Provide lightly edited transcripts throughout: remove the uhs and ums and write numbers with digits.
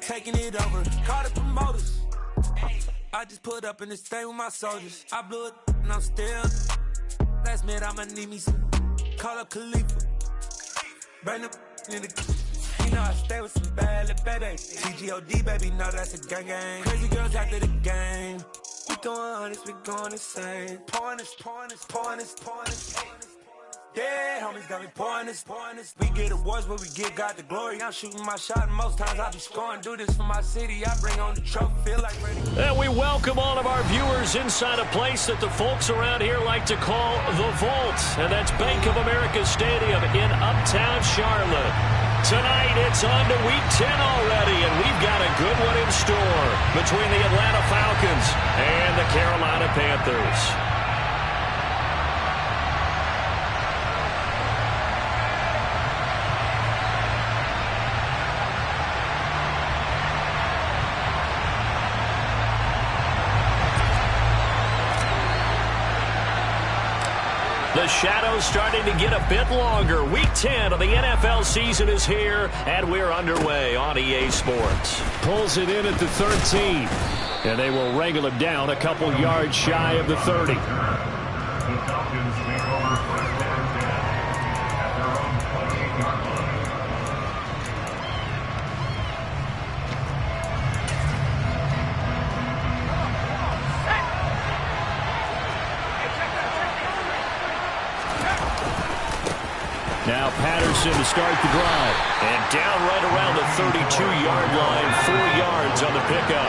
taking it over. Call the promoters. I just put up in this thing with my soldiers. I blew it and I'm still. Last minute I'ma need me some. Call up Khalifa. Bring the in the. You know I stay with some bad little baby. TGOD, baby, know that's a gang gang. Crazy girls after the game. We going honest, we going insane. Pouring this. Yeah, homies got me pouring this. We get awards, but we give God the glory. I'm shooting my shot, and most times I be scoring. Do this for my city, I bring on the trophy, feel like ready. And we welcome all of our viewers inside a place that the folks around here like to call the Vault. And that's Bank of America Stadium in Uptown Charlotte. Tonight, it's on to Week 10 already, and we've got a good one in store between the Atlanta Falcons and the Carolina Panthers. The shadow's starting to get a bit longer. Week 10 of the NFL season is here, and we're underway on EA Sports. Pulls it in at the 13, and they will wrangle him down a couple yards shy of the 30. Now Patterson to start the drive. And down right around the 32-yard line, 4 yards on the pickup.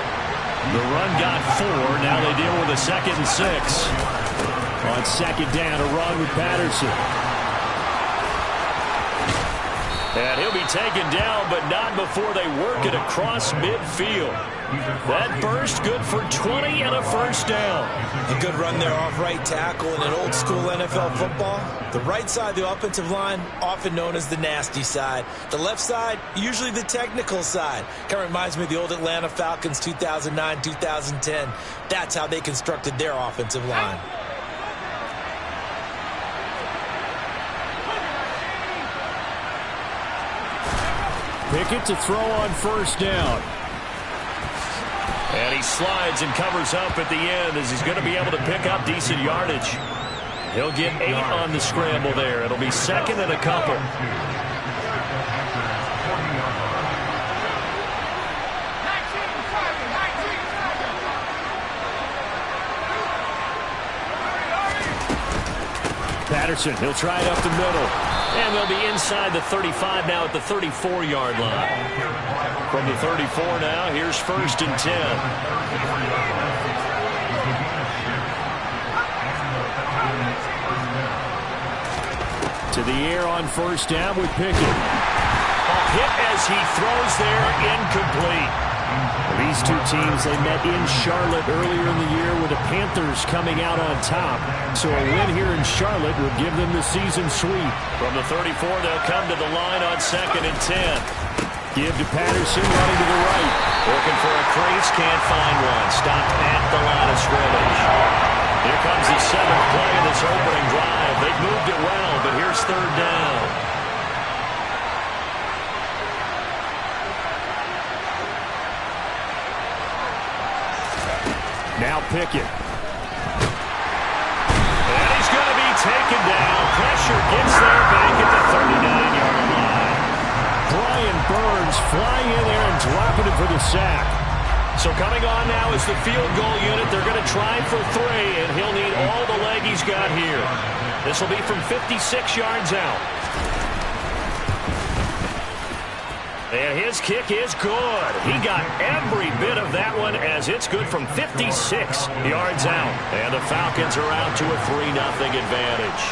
The run got 4. Now they deal with a 2nd and 6. On 2nd down, a run with Patterson. And he'll be taken down, but not before they work it across midfield. That burst good for 20 and a first down. A good run there off right tackle in an old school NFL football. The right side of the offensive line, often known as the nasty side. The left side, usually the technical side. Kind of reminds me of the old Atlanta Falcons 2009-2010. That's how they constructed their offensive line. Pickett to throw on first down. And he slides and covers up at the end as he's going to be able to pick up decent yardage. He'll get 8 on the scramble there. It'll be 2nd and a couple. Patterson, he'll try it up the middle. And they'll be inside the 35 now at the 34-yard line. From the 34 now, here's 1st and 10. To the air on first down with Pickett. A hit as he throws there, incomplete. These two teams, they met in Charlotte earlier in the year with the Panthers coming out on top. So a win here in Charlotte would give them the season sweep. From the 34, they'll come to the line on 2nd and 10. Give to Patterson, running to the right. Looking for a crease, can't find one. Stopped at the line of scrimmage. Here comes the 7th play of this opening drive. They've moved it well, but here's 3rd down. Now Pickett. And he's going to be taken down. Pressure gets there back at the 39-yard line. Brian Burns flying in there and dropping it for the sack. So coming on now is the field goal unit. They're going to try for 3, and he'll need all the leg he's got here. This will be from 56 yards out. And his kick is good. He got every bit of that one as it's good from 56 yards out. And the Falcons are out to a 3-0 advantage.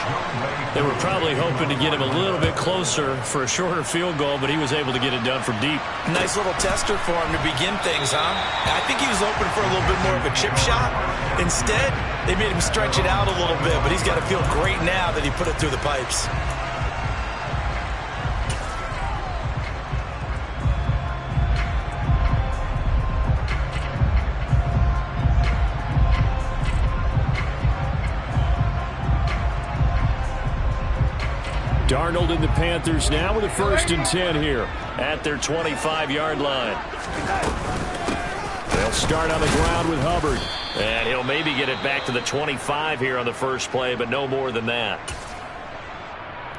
They were probably hoping to get him a little bit closer for a shorter field goal, but he was able to get it done from deep. Nice little tester for him to begin things, huh? I think he was hoping for a little bit more of a chip shot. Instead, they made him stretch it out a little bit, but he's got to feel great now that he put it through the pipes. Darnold and the Panthers now with a 1st and 10 here at their 25-yard line. They'll start on the ground with Hubbard. And he'll maybe get it back to the 25 here on the first play, but no more than that.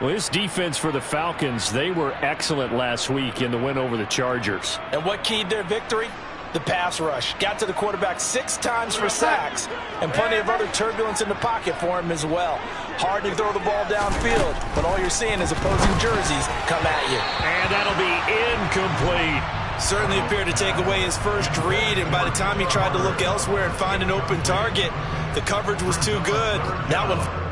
Well, this defense for the Falcons, they were excellent last week in the win over the Chargers. And what keyed their victory? The pass rush. Got to the quarterback 6 times for sacks, and plenty of other turbulence in the pocket for him as well. Hard to throw the ball downfield, but all you're seeing is opposing jerseys come at you. And that'll be incomplete. Certainly appeared to take away his first read, and by the time he tried to look elsewhere and find an open target, the coverage was too good. That one...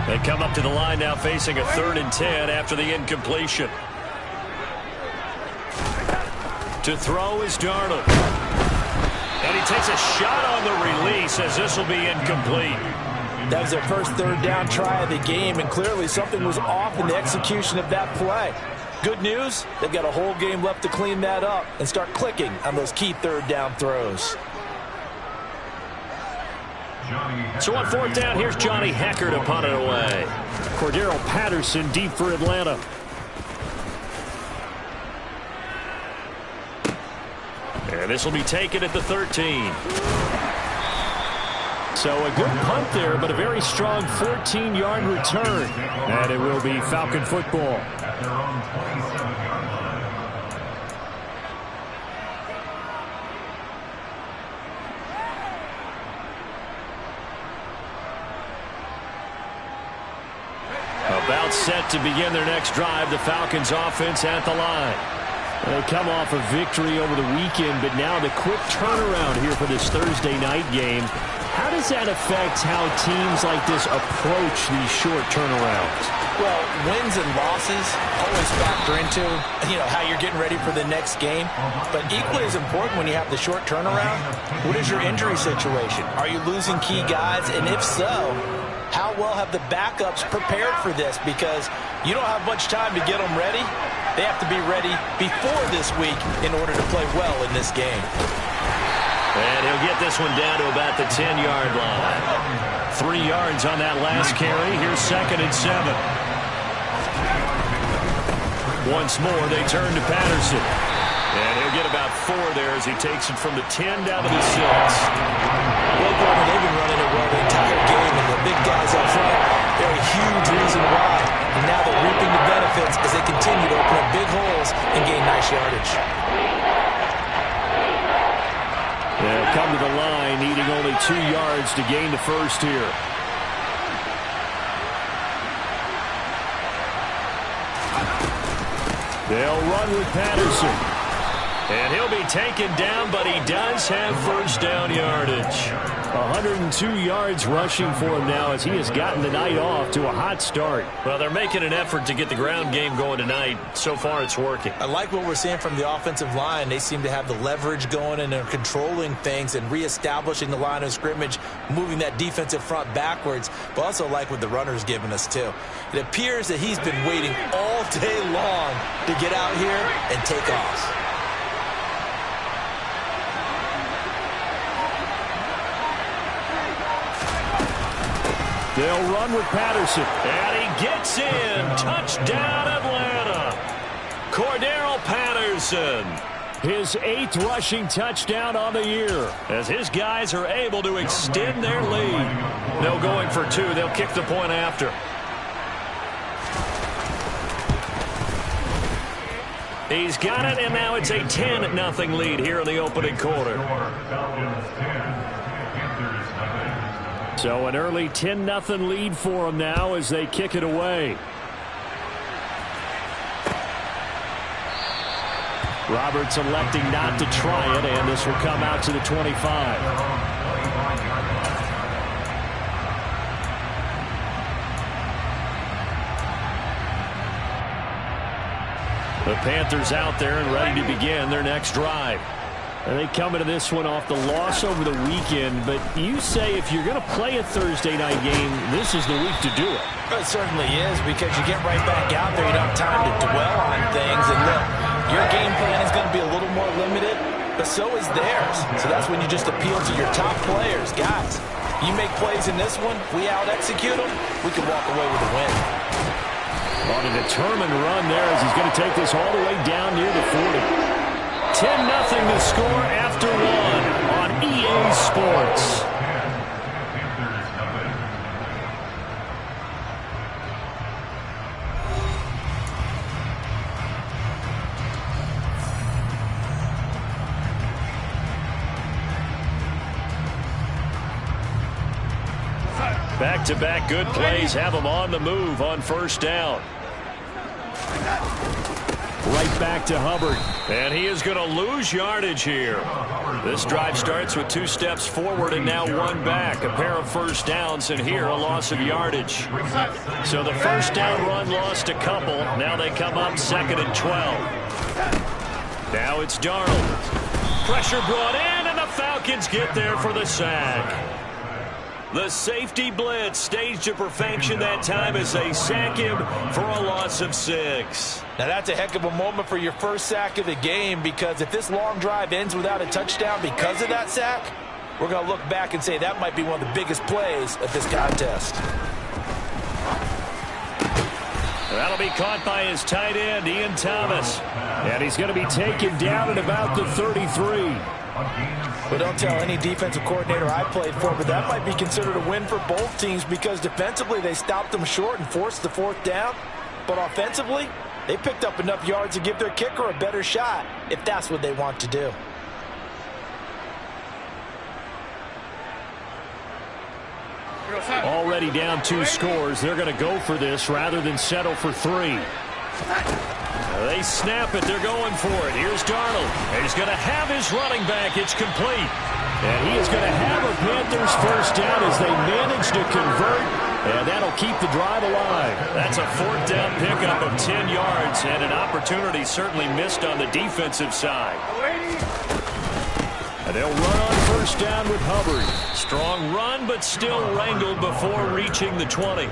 They come up to the line now facing a 3rd and 10 after the incompletion. To throw is Darnold. And he takes a shot on the release as this will be incomplete. That was their first 3rd down try of the game, and clearly something was off in the execution of that play. Good news, they've got a whole game left to clean that up and start clicking on those key 3rd down throws. So on 4th down, here's Johnny Hekker to punt it away. Cordero Patterson deep for Atlanta. And this will be taken at the 13. So a good punt there, but a very strong 14-yard return. And it will be Falcon football. About set to begin their next drive, the Falcons offense at the line. They come off a victory over the weekend, but now the quick turnaround here for this Thursday night game. How does that affect how teams like this approach these short turnarounds? Well, wins and losses always factor into, how you're getting ready for the next game. But equally as important when you have the short turnaround, what is your injury situation? Are you losing key guys? And if so, how well have the backups prepared for this? Because you don't have much time to get them ready. They have to be ready before this week in order to play well in this game. And he'll get this one down to about the 10-yard line. 3 yards on that last carry. Here's 2nd and 7. Once more, they turn to Patterson. And he'll get about 4 there as he takes it from the 10 down to the 6. Well, Gordon, they've been running it well the entire game, and the big guys up front, they're a huge reason why. And now they're reaping the benefits as they continue to open up big holes and gain nice yardage. They'll come to the line, needing only 2 yards to gain the first here. They'll run with Patterson. And he'll be taken down, but he does have 1st down yardage. 102 yards rushing for him now as he has gotten the night off to a hot start. Well, they're making an effort to get the ground game going tonight. So far, it's working. I like what we're seeing from the offensive line. They seem to have the leverage going, and they're controlling things and reestablishing the line of scrimmage, moving that defensive front backwards. But also like what the runner's giving us, too. It appears that he's been waiting all day long to get out here and take off. They'll run with Patterson. And he gets in. Touchdown, Atlanta. Cordero Patterson. his 8th rushing touchdown on the year, as his guys are able to extend their lead. No going for 2. They'll kick the point after. He's got it, and now it's a 10-0 lead here in the opening quarter. So an early 10-0 lead for them now as they kick it away. Roberts electing not to try it, and this will come out to the 25. The Panthers out there and ready to begin their next drive. And they come into this one off the loss over the weekend, but you say if you're going to play a Thursday night game, this is the week to do it. It certainly is, because you get right back out there. You don't have time to dwell on things. And look, your game plan is going to be a little more limited, but so is theirs. So that's when you just appeal to your top players. Guys, you make plays in this one, we out-execute them, we can walk away with a win. On a determined run there as he's going to take this all the way down near the 40. 10-0 to score after 1 on EA Sports. Back-to-back good plays have them on the move on first down. Right back to Hubbard. And he is going to lose yardage here. This drive starts with 2 steps forward and now 1 back. A pair of first downs, and here a loss of yardage. So the first down run lost a couple. Now they come up 2nd and 12. Now it's Darnold. Pressure brought in, and the Falcons get there for the sack. The safety blitz staged to perfection that time as they sack him for a loss of 6. Now that's a heck of a moment for your first sack of the game, because if this long drive ends without a touchdown because of that sack, we're going to look back and say that might be one of the biggest plays of this contest. That'll be caught by his tight end, Ian Thomas. And he's going to be taken down at about the 33. But don't tell any defensive coordinator I played for, but that might be considered a win for both teams, because defensively they stopped them short and forced the 4th down. But offensively, they picked up enough yards to give their kicker a better shot, if that's what they want to do. Already down 2 scores. They're going to go for this rather than settle for 3. They snap it. They're going for it. Here's Darnold. And he's going to have his running back. It's complete. And he is going to have a Panthers first down as they manage to convert. And that'll keep the drive alive. That's a 4th down pickup of 10 yards. And an opportunity certainly missed on the defensive side. And they'll run on first down with Hubbard. Strong run, but still wrangled before reaching the 20.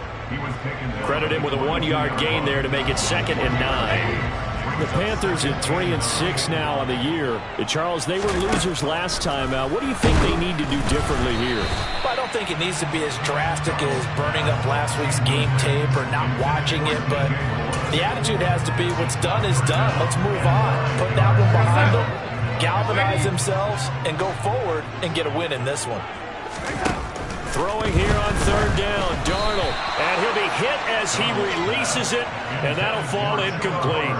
Credit him with a 1-yard gain there to make it 2nd and 9. The Panthers at 3-6 now on the year. Charles, they were losers last time out. What do you think they need to do differently here? Well, I don't think it needs to be as drastic as burning up last week's game tape or not watching it, but the attitude has to be what's done is done. Let's move on. Put that one behind them, galvanize themselves, and go forward and get a win in this one. Throwing here on 3rd down, Darnold. And he'll be hit as he releases it, and that'll fall incomplete.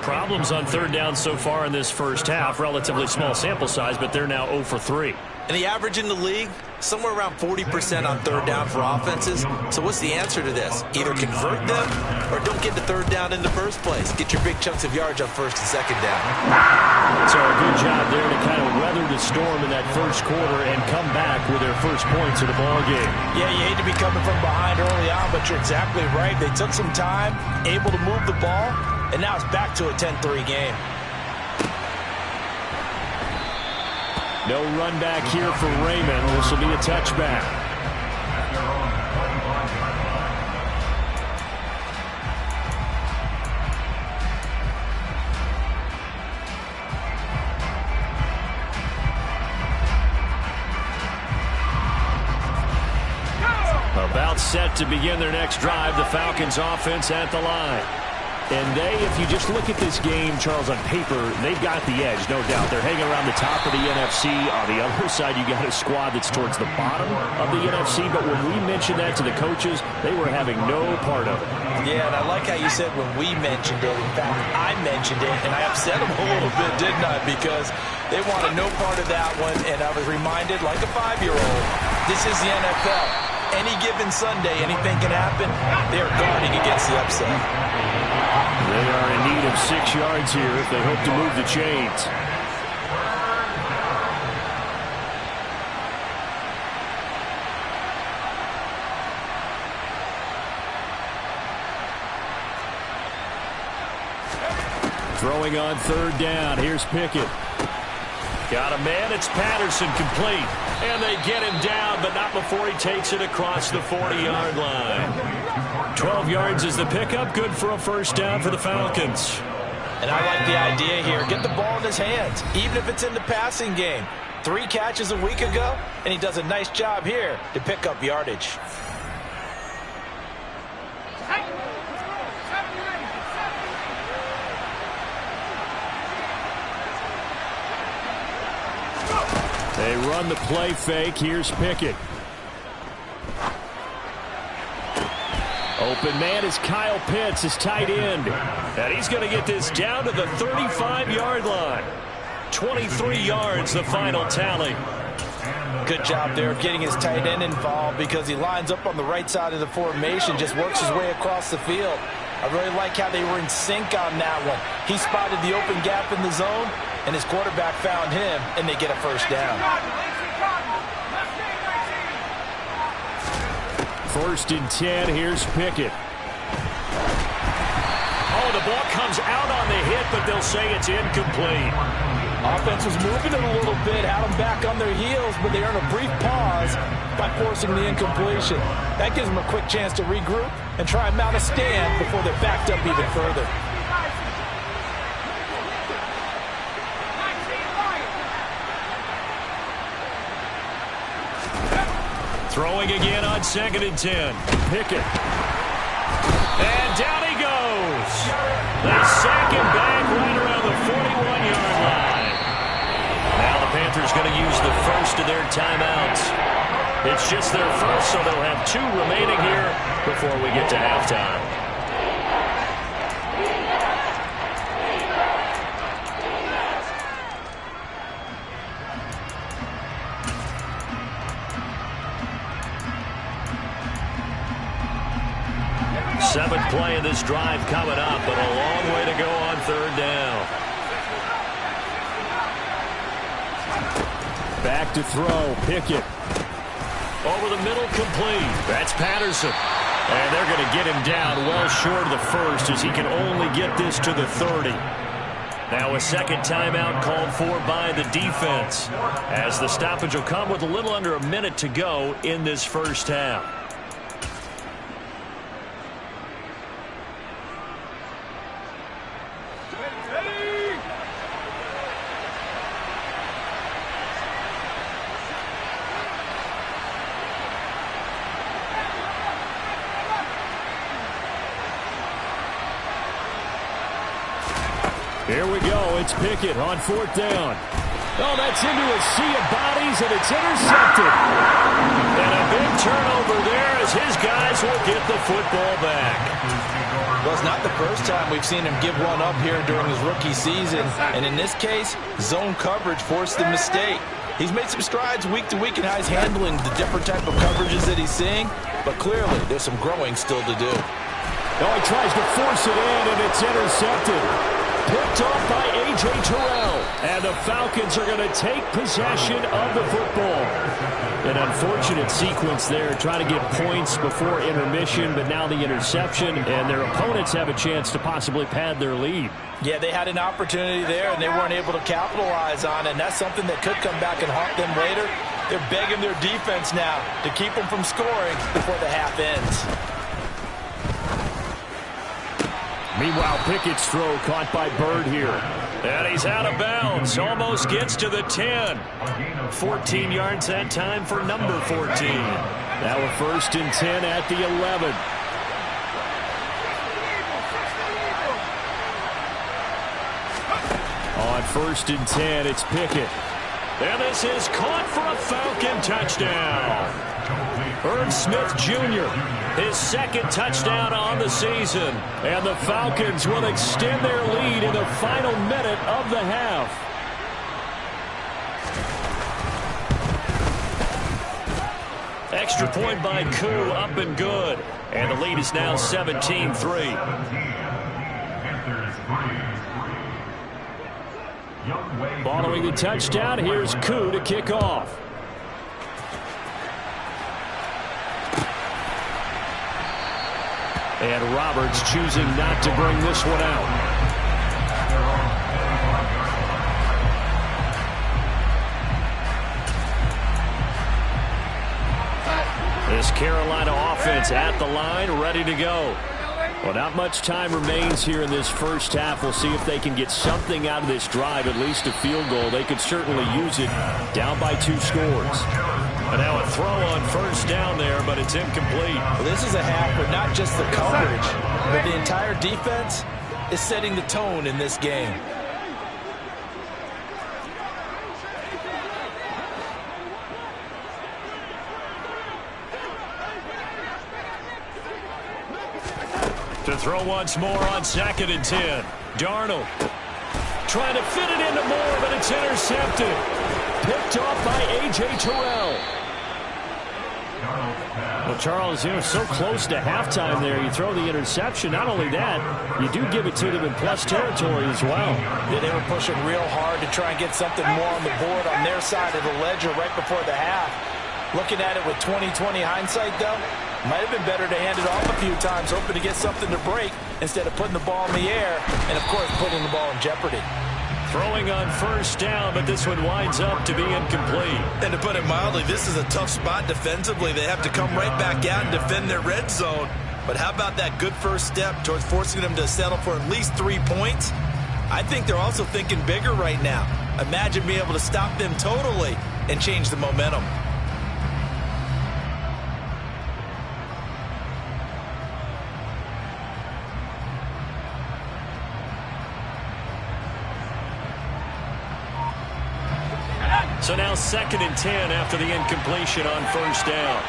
Problems on 3rd down so far in this first half. Relatively small sample size, but they're now 0 for 3. And the average in the league, somewhere around 40% on 3rd down for offenses. So what's the answer to this? Either convert them or don't get to 3rd down in the first place. Get your big chunks of yards on 1st and 2nd down. So a good job there to kind of weather the storm in that first quarter and come back with their first points of the ballgame. Yeah, you hate to be coming from behind early on, but you're exactly right. They took some time, able to move the ball, and now it's back to a 10-3 game. No run back here for Raymond. This will be a touchback. About set to begin their next drive. The Falcons offense at the line. And if you just look at this game, Charles, on paper, they've got the edge, no doubt. They're hanging around the top of the NFC. On the other side, you got a squad that's towards the bottom of the NFC. But when we mentioned that to the coaches, they were having no part of it. Yeah, and I like how you said when we mentioned it. In fact, I mentioned it, and I upset them a little bit, didn't I? Because they wanted no part of that one, and I was reminded, like a 5-year-old, this is the NFL. Any given Sunday, anything can happen. They're guarding against the upset. They are in need of 6 yards here if they hope to move the chains. Throwing on 3rd down. Here's Pickett. Got a man. It's Patterson, complete. And they get him down, but not before he takes it across the 40-yard line. 12 yards is the pickup. Good for a 1st down for the Falcons. And I like the idea here. Get the ball in his hands, even if it's in the passing game. 3 catches a week ago, and he does a nice job here to pick up yardage. They run the play fake. Here's Pickett. Open man is Kyle Pitts, his tight end. And he's going to get this down to the 35-yard line. 23 yards, the final tally. Good job there getting his tight end involved because he lines up on the right side of the formation, just works his way across the field. I really like how they were in sync on that one. He spotted the open gap in the zone, and his quarterback found him, and they get a 1st down. 1st and 10. Here's Pickett. Oh, the ball comes out on the hit, but they'll say it's incomplete. Offense was moving it a little bit, had them back on their heels, but they earn a brief pause by forcing the incompletion. That gives them a quick chance to regroup and try and mount a stand before they're backed up even further. Throwing again on 2nd and 10. Pickett. And down he goes. They sack him back right around the 41-yard line. Now the Panthers going to use the 1st of their timeouts. It's just their 1st, so they'll have 2 remaining here before we get to halftime. Seventh play of this drive coming up, but a long way to go on 3rd down. Back to throw. Pickett. Over the middle, complete. That's Patterson. And they're going to get him down well short of the 1st as he can only get this to the 30. Now a 2nd timeout called for by the defense, as the stoppage will come with a little under a minute to go in this 1st half. Here we go. It's Pickett on 4th down. Oh, that's into a sea of bodies, and it's intercepted. And a big turnover there as his guys will get the football back. Well, it's not the first time we've seen him give one up here during his rookie season. And in this case, zone coverage forced the mistake. He's made some strides week to week in how he's handling the different type of coverages that he's seeing. But clearly, there's some growing still to do. Oh, he tries to force it in, and it's intercepted. Picked off by A.J. Terrell. And the Falcons are going to take possession of the football. An unfortunate sequence there, trying to get points before intermission, but now the interception, and their opponents have a chance to possibly pad their lead. Yeah, they had an opportunity there, and they weren't able to capitalize on it, and that's something that could come back and haunt them later. They're begging their defense now to keep them from scoring before the half ends. Meanwhile, Pickett's throw caught by Bird here. And he's out of bounds. Almost gets to the 10. 14 yards that time for number 14. Now a 1st and 10 at the 11. 1st and 10. It's Pickett. And this is caught for a Falcon touchdown. Irv Smith Jr., his 2nd touchdown on the season. And the Falcons will extend their lead in the final minute of the half. Extra point by Koo, up and good. And the lead is now 17-3. Following the touchdown, here's Koo to kick off. And Roberts choosing not to bring this one out. This Carolina offense at the line, ready to go. Well, not much time remains here in this first half. We'll see if they can get something out of this drive, at least a field goal. They could certainly use it, down by 2 scores. And now a throw on 1st down there, but it's incomplete. Well, this is a half where not just the coverage, but the entire defense is setting the tone in this game. To throw once more on 2nd and 10. Darnold trying to fit it into Moore, but it's intercepted. Picked off by A.J. Terrell. Well, Charles, so close to halftime there. You throw the interception. Not only that, you do give it to them in plus territory as well. Yeah, they were pushing real hard to try and get something more on the board on their side of the ledger right before the half. Looking at it with 20/20 hindsight, though, might have been better to hand it off a few times, hoping to get something to break instead of putting the ball in the air and, of course, putting the ball in jeopardy. Throwing on 1st down, but this one winds up to be incomplete. And to put it mildly, this is a tough spot defensively. They have to come right back out and defend their red zone. But how about that good first step towards forcing them to settle for at least 3 points? I think they're also thinking bigger right now. Imagine being able to stop them totally and change the momentum. So now 2nd and 10 after the incompletion on 1st down.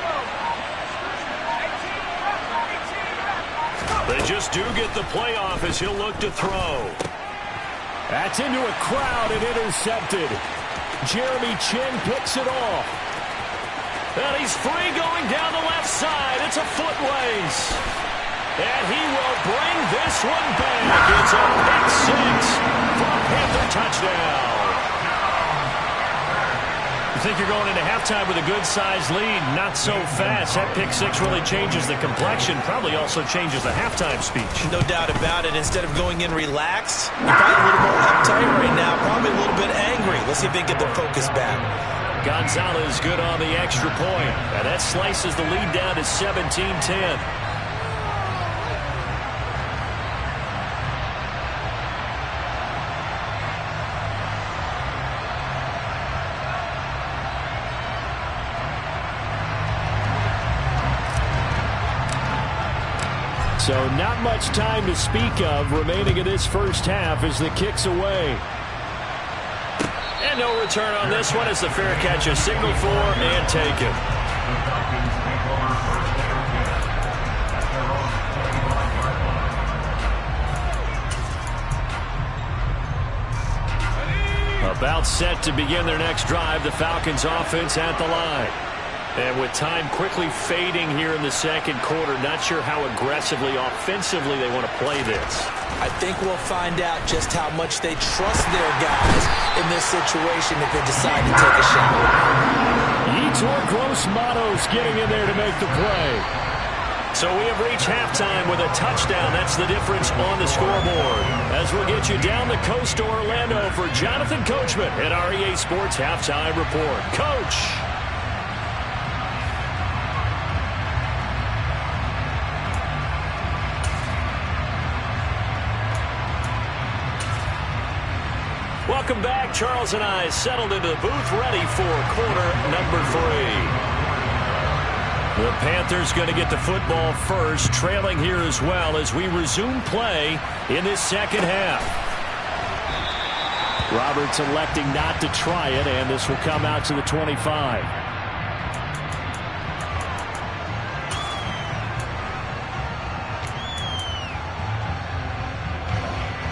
They just do get the playoff as he'll look to throw. That's into a crowd and intercepted. Jeremy Chin picks it off. And he's free going down the left side. It's a foot race. And he will bring this one back. It's a pick 6 for a Panther touchdown. You think you're going into halftime with a good-sized lead, not so fast. That pick 6 really changes the complexion, probably also changes the halftime speech. No doubt about it. Instead of going in relaxed, you're probably a little more uptight right now, probably a little bit angry. Let's see if they get the focus back. Gonzalez good on the extra point. And that slices the lead down to 17-10. So not much time to speak of remaining in this first half as the kick's away. And no return on this one as the fair catch is signaled for and taken. About set to begin their next drive, the Falcons offense at the line. And with time quickly fading here in the second quarter, not sure how aggressively, offensively they want to play this. I think we'll find out just how much they trust their guys in this situation if they decide to take a shot. Yetur Gross-Matos getting in there to make the play. So we have reached halftime with a touchdown. That's the difference on the scoreboard. As we'll get you down the coast to Orlando for Jonathan Coachman at our EA Sports Halftime Report. Coach. Welcome back. Charles and I settled into the booth ready for quarter number 3. The Panthers going to get the football first, trailing here as well as we resume play in this second half. Roberts electing not to try it, and this will come out to the 25.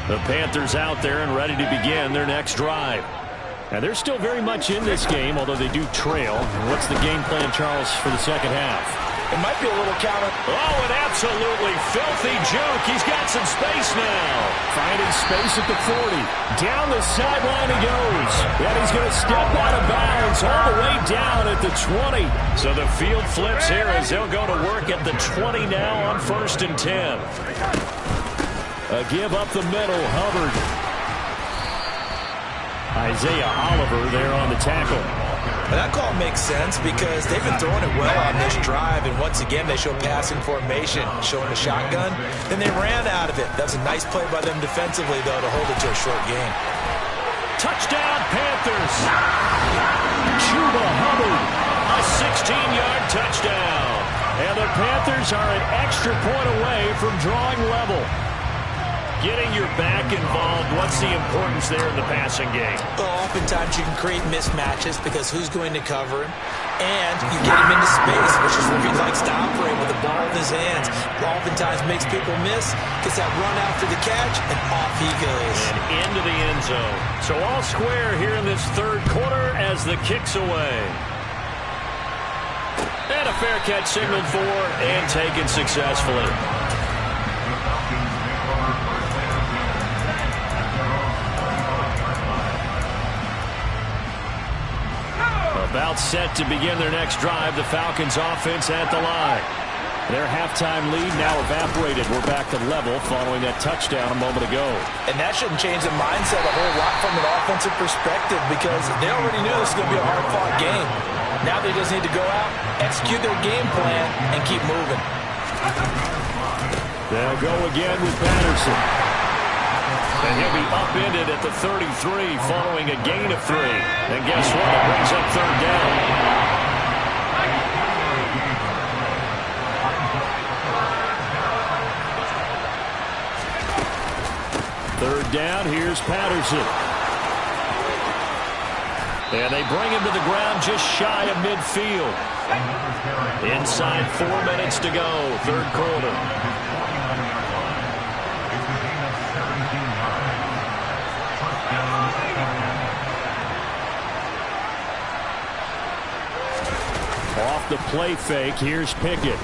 The Panthers out there and ready to begin their next drive. And they're still very much in this game, although they do trail. What's the game plan, Charles, for the second half? It might be a little counter. Oh, an absolutely filthy juke. He's got some space now. Finding space at the 40. Down the sideline he goes. And he's going to step out of bounds all the way down at the 20. So the field flips here as they'll go to work at the 20 now on 1st and 10. A give up the middle, Hubbard. Isaiah Oliver there on the tackle. And that call makes sense because they've been throwing it well on this drive, and once again they show passing formation, showing the shotgun. Then they ran out of it. That's a nice play by them defensively, though, to hold it to a short game. Touchdown, Panthers. Chuba Hubbard, a 16-yard touchdown. And the Panthers are an extra point away from drawing level. Getting your back involved, what's the importance there in the passing game? Well, oftentimes you can create mismatches because who's going to cover him? And you get him into space, which is where he likes to operate with the ball in his hands. Oftentimes makes people miss, gets that run after the catch, and off he goes. And into the end zone. So all square here in this third quarter as the kick's away. And a fair catch signaled for and taken successfully. About set to begin their next drive, the Falcons offense at the line. Their halftime lead now evaporated. We're back to level following that touchdown a moment ago. And that shouldn't change the mindset a whole lot from an offensive perspective because they already knew this was going to be a hard-fought game. Now they just need to go out, execute their game plan, and keep moving. They'll go again with Patterson. And he'll be upended at the 33 following a gain of 3. And guess what? It brings up third down. Third down, here's Patterson. And they bring him to the ground just shy of midfield. Inside 4 minutes to go, third quarter. Off the play fake, here's Pickett.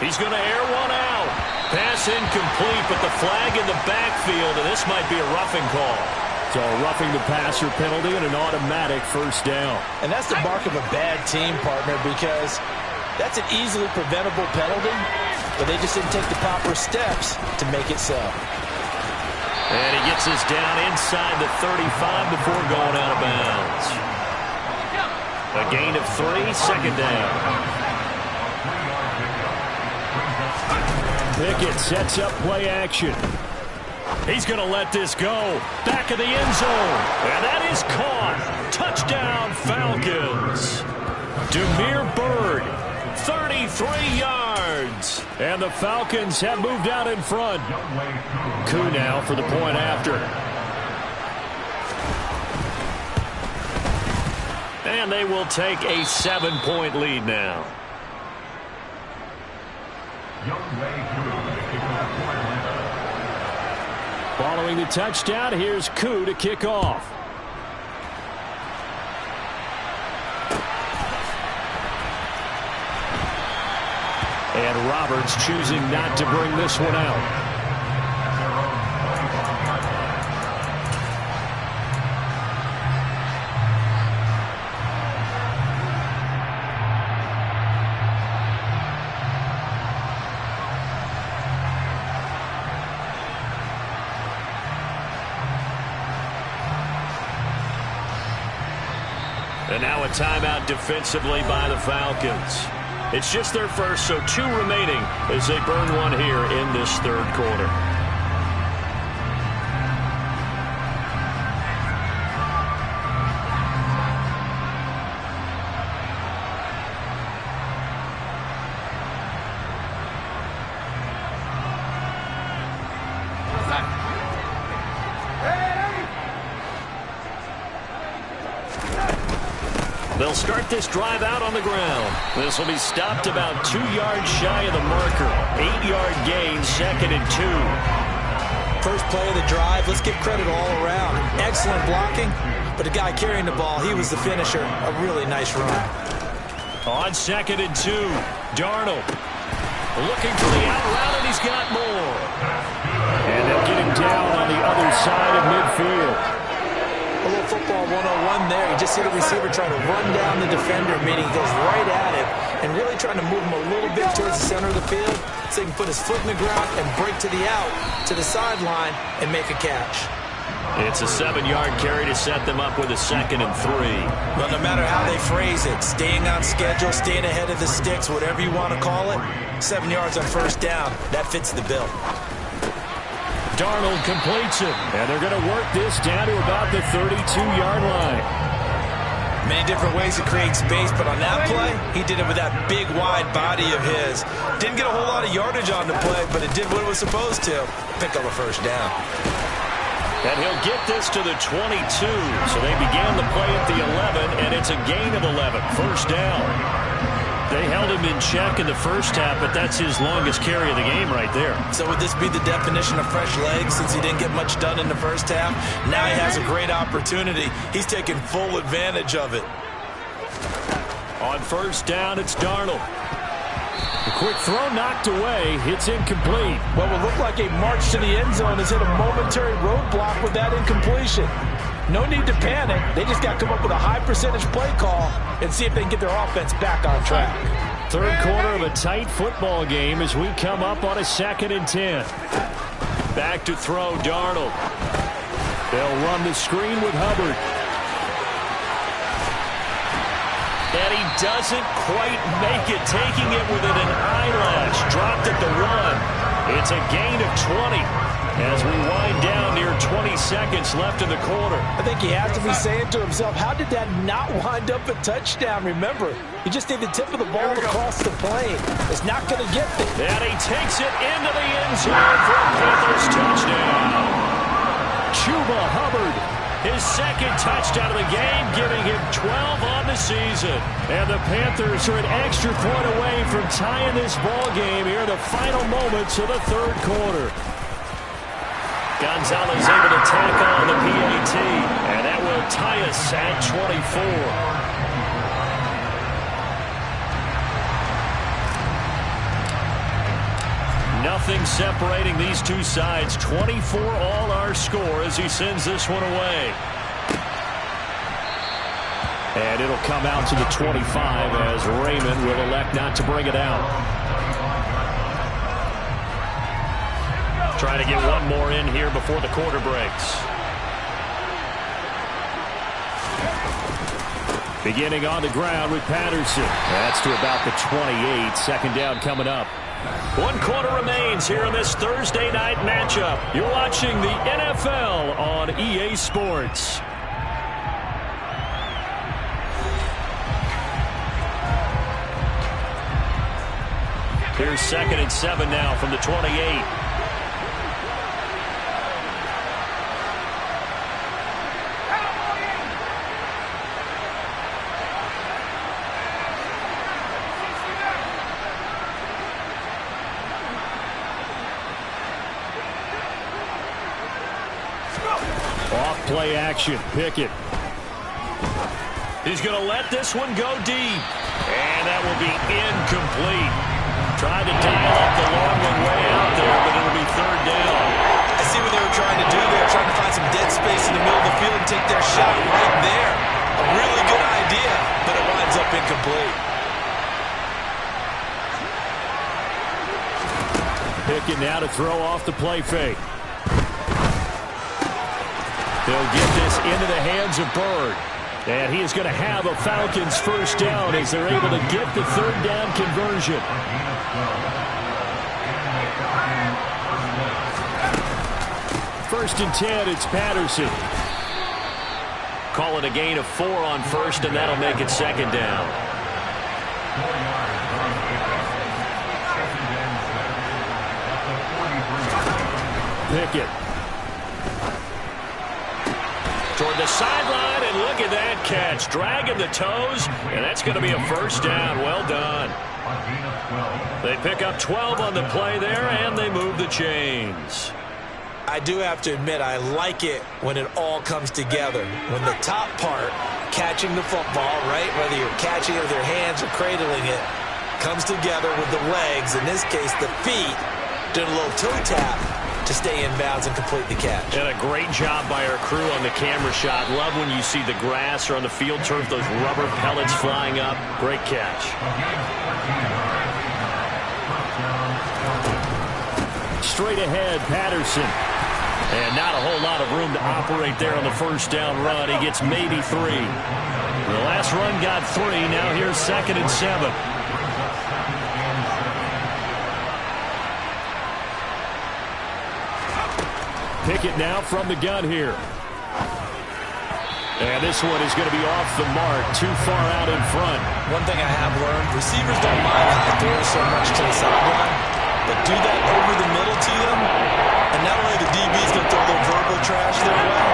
He's going to air one out. Pass incomplete, but the flag in the backfield, and this might be a roughing call. So a roughing the passer penalty and an automatic first down. And that's the mark of a bad team, partner, because that's an easily preventable penalty, but they just didn't take the proper steps to make it so. And he gets us down inside the 35 before going out of bounds. A gain of 3, second down. Pickett sets up play action. He's going to let this go. Back of the end zone. And that is caught. Touchdown, Falcons. Damiere Byrd, 33 yards. And the Falcons have moved out in front. Koo now for the point after. And they will take a 7-point lead now. Following the touchdown, here's Koo to kick off. And Roberts choosing not to bring this one out. And now a timeout defensively by the Falcons. It's just their first, so 2 remaining as they burn one here in this third quarter. They'll start this drive out on the ground. This will be stopped about 2 yards shy of the marker. 8-yard gain, 2nd and 2. First play of the drive, let's give credit all around. Excellent blocking, but the guy carrying the ball, he was the finisher. A really nice run. On 2nd and 2, Darnold looking for the out route, and he's got more. And they'll get him down on the other side of midfield. A little football 101 there. You just see the receiver trying to run down the defender, meaning he goes right at him and really trying to move him a little bit towards the center of the field so he can put his foot in the ground and break to the out, to the sideline, and make a catch. It's a 7-yard carry to set them up with a 2nd and 3. Well, no matter how they phrase it, staying on schedule, staying ahead of the sticks, whatever you want to call it, 7 yards on first down, that fits the bill. Darnold completes it, and they're going to work this down to about the 32-yard line. Many different ways to create space, but on that play, he did it with that big, wide body of his. Didn't get a whole lot of yardage on the play, but it did what it was supposed to. Pick up a first down. And he'll get this to the 22. So they began the play at the 11, and it's a gain of 11. First down. They held him in check in the first half, but that's his longest carry of the game right there. So would this be the definition of fresh legs since he didn't get much done in the first half? Now he has a great opportunity. He's taking full advantage of it. On first down, it's Darnold. A quick throw knocked away. It's incomplete. What would look like a march to the end zone has hit a momentary roadblock with that incompletion. No need to panic. They just got to come up with a high percentage play call and see if they can get their offense back on track. Third quarter of a tight football game as we come up on a 2nd and 10. Back to throw, Darnold. They'll run the screen with Hubbard. And he doesn't quite make it, taking it within an eyelash. Dropped at the 1. It's a gain of 20 as we wind down near 20 seconds left in the quarter. I think he has to be saying to himself, how did that not wind up a touchdown? Remember, he just did the tip of the ball across the plane. It's not going to get there. And he takes it into the end zone for a Panthers touchdown. Chuba Hubbard, his 2nd touchdown of the game, giving him 12 on the season. And the Panthers are an extra point away from tying this ball game here in the final moments of the third quarter. Gonzalez able to tack on the PAT, and that will tie us at 24. Nothing separating these two sides. 24 all our score as he sends this one away. And it'll come out to the 25 as Raymond will elect not to bring it out. Trying to get one more in here before the quarter breaks. Beginning on the ground with Patterson. That's to about the 28. 2nd down coming up. 1 quarter remains here in this Thursday night matchup. You're watching the NFL on EA Sports. Here's 2nd and 7 now from the 28. Play action. Pickett. He's going to let this one go deep. And that will be incomplete. Tried to dial up the long one way out there, but it'll be 3rd down. I see what they were trying to do there, trying to find some dead space in the middle of the field and take their shot right there. A really good idea, but it winds up incomplete. Pickett now to throw off the play fake. They'll get this into the hands of Bird. And he is going to have a Falcons first down as they're able to get the 3rd down conversion. First and 10, it's Patterson. Call it a gain of 4 on first, and that'll make it 2nd down. Pickett. toward the sideline, and look at that catch. Dragging the toes, and that's going to be a first down. Well done. They pick up 12 on the play there, and they move the chains. I do have to admit, I like it when it all comes together. When the top part, catching the football, right, whether you're catching it with your hands or cradling it, comes together with the legs, in this case the feet, doing a little toe tap to stay in bounds and complete the catch. And a great job by our crew on the camera shot. Love when you see the grass or on the field turf, those rubber pellets flying up. Great catch. Straight ahead, Patterson. And not a whole lot of room to operate there on the first down run. He gets maybe 3. The last run got 3. Now here's 2nd and 7. Pickett now from the gun here. And this one is going to be off the mark, too far out in front. One thing I have learned, receivers don't mind high throws so much to the sideline, but do that over the middle to them, and not only the DB's going to throw their verbal trash their way,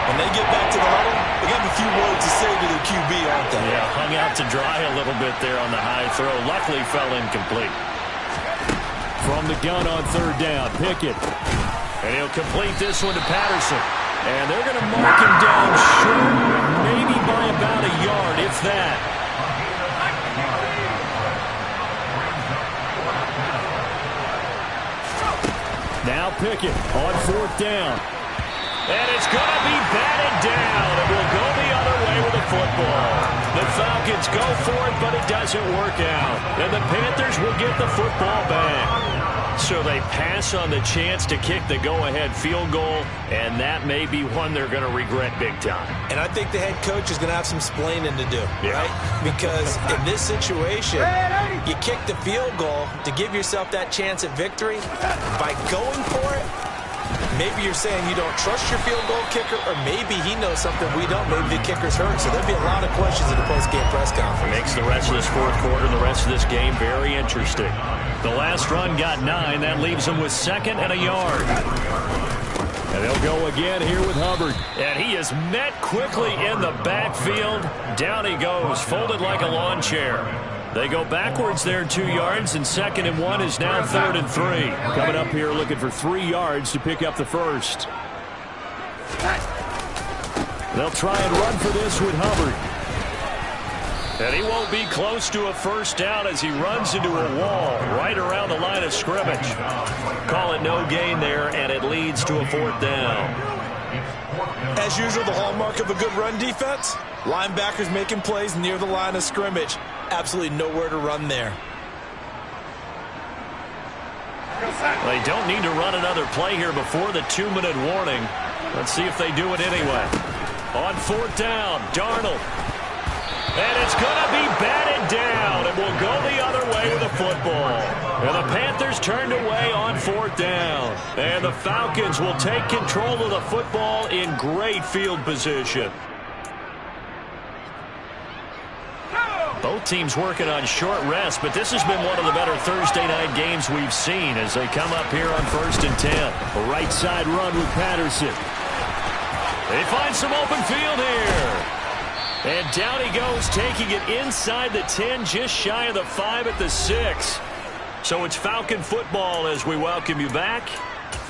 when they get back to the huddle, they got a few words to say to their QB, aren't they? Yeah, hung out to dry a little bit there on the high throw. Luckily fell incomplete. From the gun on 3rd down, Pickett. And he'll complete this one to Patterson. And they're going to mark him down short, maybe by about a yard, if that. Now Pickett on 4th down. And it's going to be batted down. It will go the other way with the football. The Falcons go for it, but it doesn't work out. And the Panthers will get the football back. So they pass on the chance to kick the go-ahead field goal, and that may be one they're going to regret big time. And I think the head coach is going to have some splaining to do, right? Because in this situation, you kick the field goal to give yourself that chance at victory. By going for it, maybe you're saying you don't trust your field goal kicker, or maybe he knows something we don't. Maybe the kicker's hurt. So there'll be a lot of questions in the post-game press conference. Makes the rest of this 4th quarter and the rest of this game very interesting. The last run got 9. That leaves them with 2nd and a yard. And they'll go again here with Hubbard. And he is met quickly in the backfield. Down he goes, folded like a lawn chair. They go backwards there 2 yards, and 2nd and 1 is now 3rd and 3. Coming up here looking for 3 yards to pick up the first. They'll try and run for this with Hubbard. And he won't be close to a first down as he runs into a wall right around the line of scrimmage. Call it no gain there, and it leads to a 4th down. As usual, the hallmark of a good run defense, linebackers making plays near the line of scrimmage. Absolutely nowhere to run there. They don't need to run another play here before the 2-minute warning. Let's see if they do it anyway. On 4th down, Darnold. And it's going to be batted down, and will go the other way with the football. And the Panthers turned away on 4th down. And the Falcons will take control of the football in great field position. Both teams working on short rest, but this has been one of the better Thursday night games we've seen as they come up here on 1st and 10. A right side run with Patterson. They find some open field here. And down he goes, taking it inside the 10, just shy of the 5 at the 6. So it's Falcon football as we welcome you back.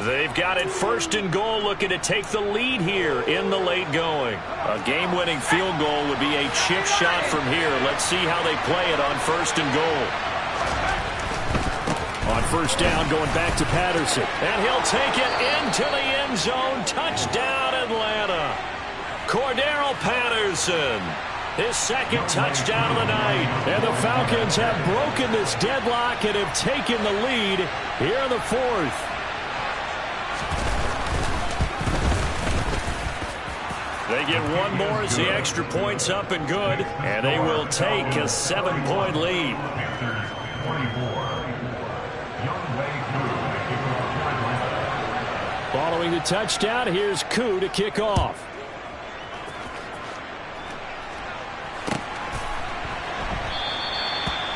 They've got it 1st and goal, looking to take the lead here in the late going. A game-winning field goal would be a chip shot from here. Let's see how they play it on 1st and goal. On 1st down, going back to Patterson. And he'll take it into the end zone. Touchdown, Atlanta. Cordero Patterson, his 2nd touchdown of the night. And the Falcons have broken this deadlock and have taken the lead here in the 4th. They get one more as the extra point's up and good, and they will take a 7-point lead. Following the touchdown, here's Koo to kick off.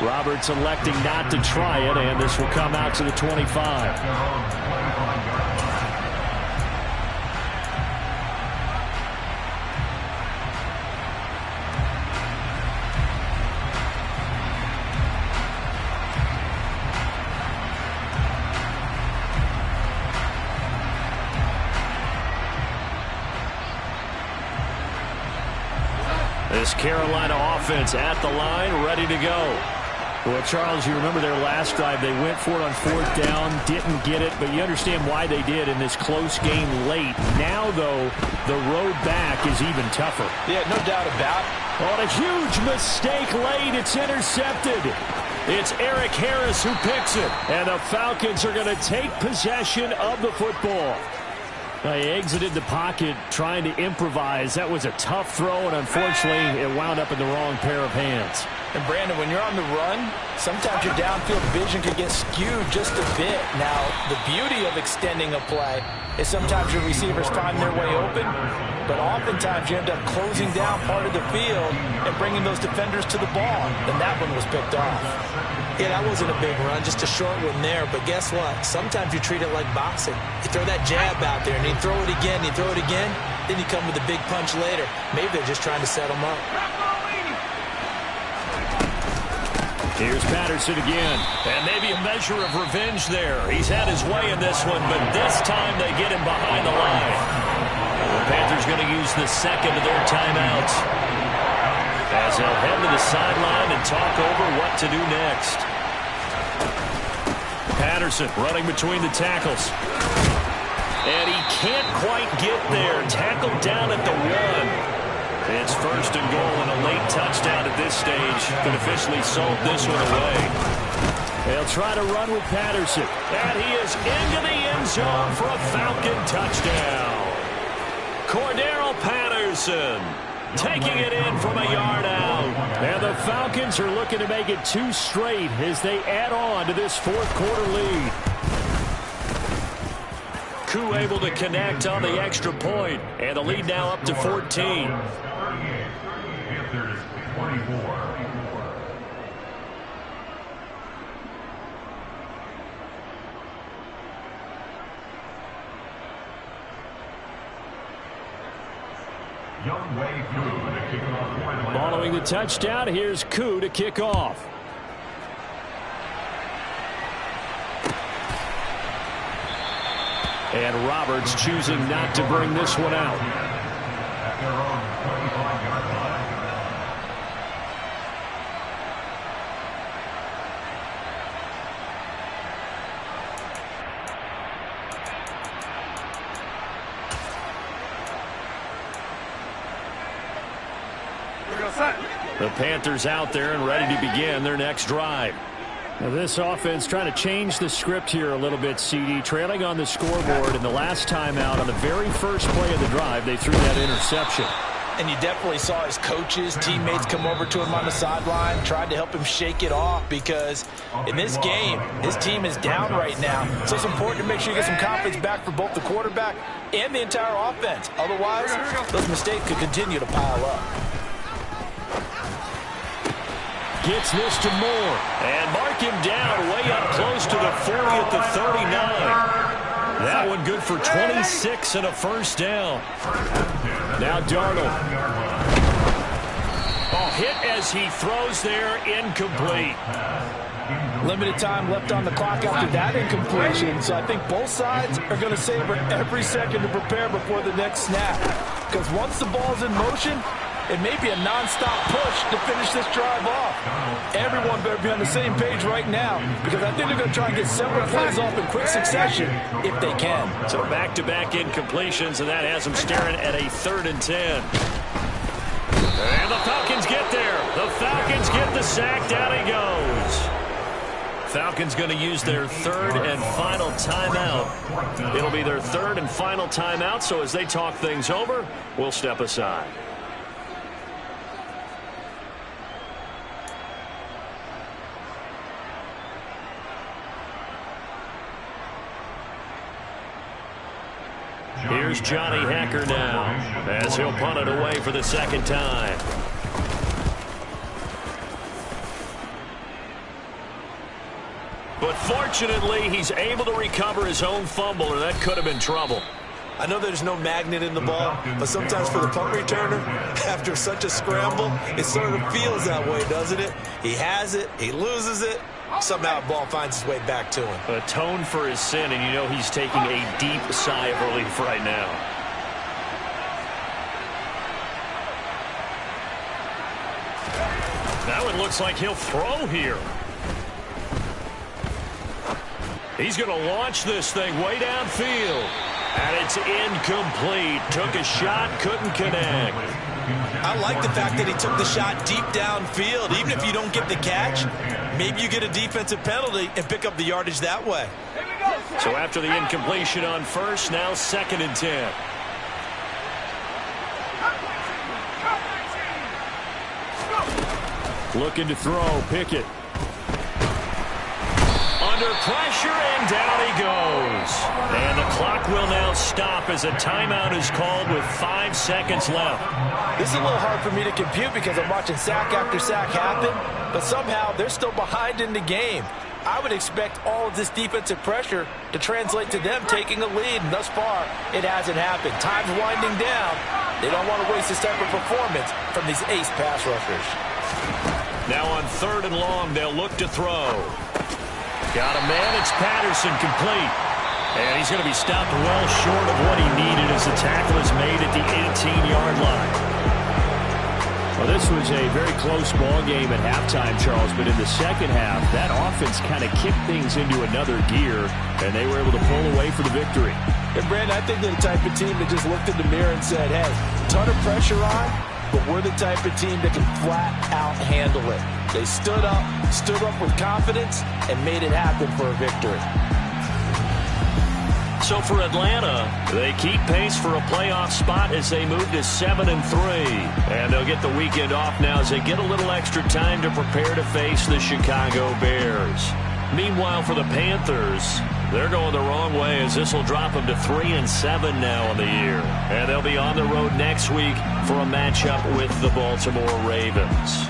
Roberts electing not to try it, and this will come out to the 25. This Carolina offense at the line, ready to go. Well, Charles, you remember their last drive. They went for it on 4th down, didn't get it, but you understand why they did in this close game late. Now, though, the road back is even tougher. Yeah, no doubt about it. On a huge mistake late, it's intercepted. It's Eric Harris who picks it, and the Falcons are going to take possession of the football. They exited the pocket trying to improvise. That was a tough throw, and unfortunately, it wound up in the wrong pair of hands. And, Brandon, when you're on the run, sometimes your downfield vision could get skewed just a bit. Now, the beauty of extending a play is sometimes your receivers find their way open, but oftentimes you end up closing down part of the field and bringing those defenders to the ball, and that one was picked off. Yeah, that wasn't a big run, just a short one there, but guess what? Sometimes you treat it like boxing. You throw that jab out there, and you throw it again, you throw it again, then you come with a big punch later. Maybe they're just trying to set them up. Here's Patterson again. And maybe a measure of revenge there. He's had his way in this one, but this time they get him behind the line. The Panthers going to use the second of their timeouts as they'll head to the sideline and talk over what to do next. Patterson running between the tackles. And he can't quite get there. Tackled down at the 1. It's 1st and goal and a late touchdown at this stage. Could officially sold this one away. They'll try to run with Patterson. And he is into the end zone for a Falcon touchdown. Cordarrelle Patterson taking it in from a yard out. And the Falcons are looking to make it 2 straight as they add on to this 4th quarter lead. Koo able to connect on the extra point, and the lead now up to 14. Following the touchdown, here's Koo to kick off. And Roberts choosing not to bring this one out. The Panthers out there and ready to begin their next drive. Now this offense trying to change the script here a little bit, CD. Trailing on the scoreboard in the last timeout on the very first play of the drive, they threw that interception. And you definitely saw his coaches, teammates come over to him on the sideline, tried to help him shake it off because in this game, his team is down right now. So it's important to make sure you get some confidence back for both the quarterback and the entire offense. Otherwise, those mistakes could continue to pile up. Gets this to Moore. And mark him down way up close to the 40 at the 39. That one good for 26 and a first down. Now Darnold. Oh, hit as he throws there, incomplete. Limited time left on the clock after that incompletion, so I think both sides are going to savor every second to prepare before the next snap. Because once the ball's in motion, it may be a non-stop push to finish this drive off. Everyone better be on the same page right now because I think they're going to try and get several plays off in quick succession if they can. So back-to-back incompletions, and that has them staring at a 3rd and 10. And the Falcons get there. The Falcons get the sack. Down he goes. Falcons going to use their 3rd and final timeout. It'll be their 3rd and final timeout, so as they talk things over, we'll step aside. Here's Johnny Hekker now as he'll punt it away for the 2nd time. But fortunately, he's able to recover his own fumble, or that could have been trouble. I know there's no magnet in the ball, but sometimes for the punt returner, after such a scramble, it sort of feels that way, doesn't it? He has it, he loses it, somehow the ball finds its way back to him. Atone for his sin, and you know he's taking a deep sigh of relief right now. Now it looks like he'll throw here. He's going to launch this thing way downfield. And it's incomplete. Took a shot, couldn't connect. I like the fact that he took the shot deep downfield. Even if you don't get the catch, maybe you get a defensive penalty and pick up the yardage that way. So after the incompletion on first, now 2nd and 10. Looking to throw, Pickett. Under pressure, and down he goes. And the clock will now stop as a timeout is called with 5 seconds left. This is a little hard for me to compute because I'm watching sack after sack happen, but somehow they're still behind in the game. I would expect all of this defensive pressure to translate to them taking a lead, and thus far, it hasn't happened. Time's winding down. They don't want to waste this type of performance from these ace pass rushers. Now on 3rd and long, they'll look to throw. Got a man, it's Patterson, complete. And he's going to be stopped well short of what he needed as the tackle is made at the 18-yard line. Well, this was a very close ball game at halftime, Charles, but in the second half, that offense kind of kicked things into another gear, and they were able to pull away for the victory. And, Brandon, I think they're the type of team that just looked in the mirror and said, hey, ton of pressure on, but we're the type of team that can flat out handle it. They stood up with confidence, and made it happen for a victory. So for Atlanta, they keep pace for a playoff spot as they move to 7-3. And they'll get the weekend off now as they get a little extra time to prepare to face the Chicago Bears. Meanwhile, for the Panthers, they're going the wrong way as this will drop them to 3-7 now on the year. And they'll be on the road next week for a matchup with the Baltimore Ravens.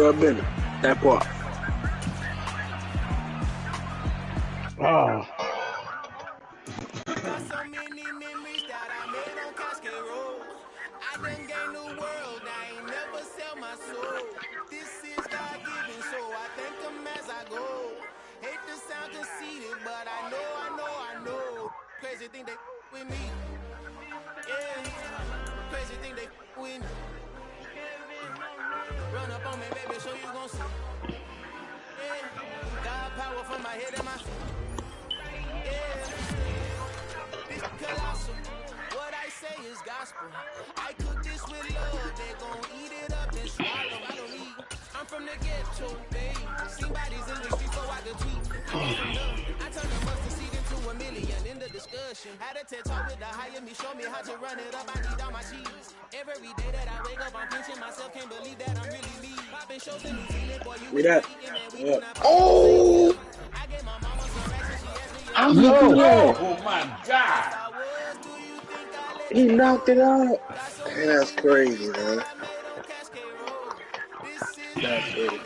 I've been that part. Oh. Got so many memories that I made on Cascade Road. I done gained the world, I ain't never sell my soul. This is God-given, so I thank him as I go. Hate to sound conceited, but I know. Crazy thing they with me. Yeah, crazy thing they with me. Run up on me, baby, so you gon' see. Yeah, God power from my head and my feet. Yeah, this colossal. What I say is gospel. I cook this with love. They gon' eat it up and swallow. I don't need. I'm from the ghetto, babe. Seen bodies in the street, so I could tweet. I turned the mustard seed into $1 million in the discussion. Had a TED talk with the higher me, show me how to run it up. I need all my cheese. Every day that I wake up, I'm pinching myself. Can't believe that I'm really me. Popping shows in New Zealand, boy, you Look at eating and we that. do not. Oh! I gave my mama some racks and she asked me. How you do that? Oh my God. He knocked it out. Man, that's crazy, man. That's crazy.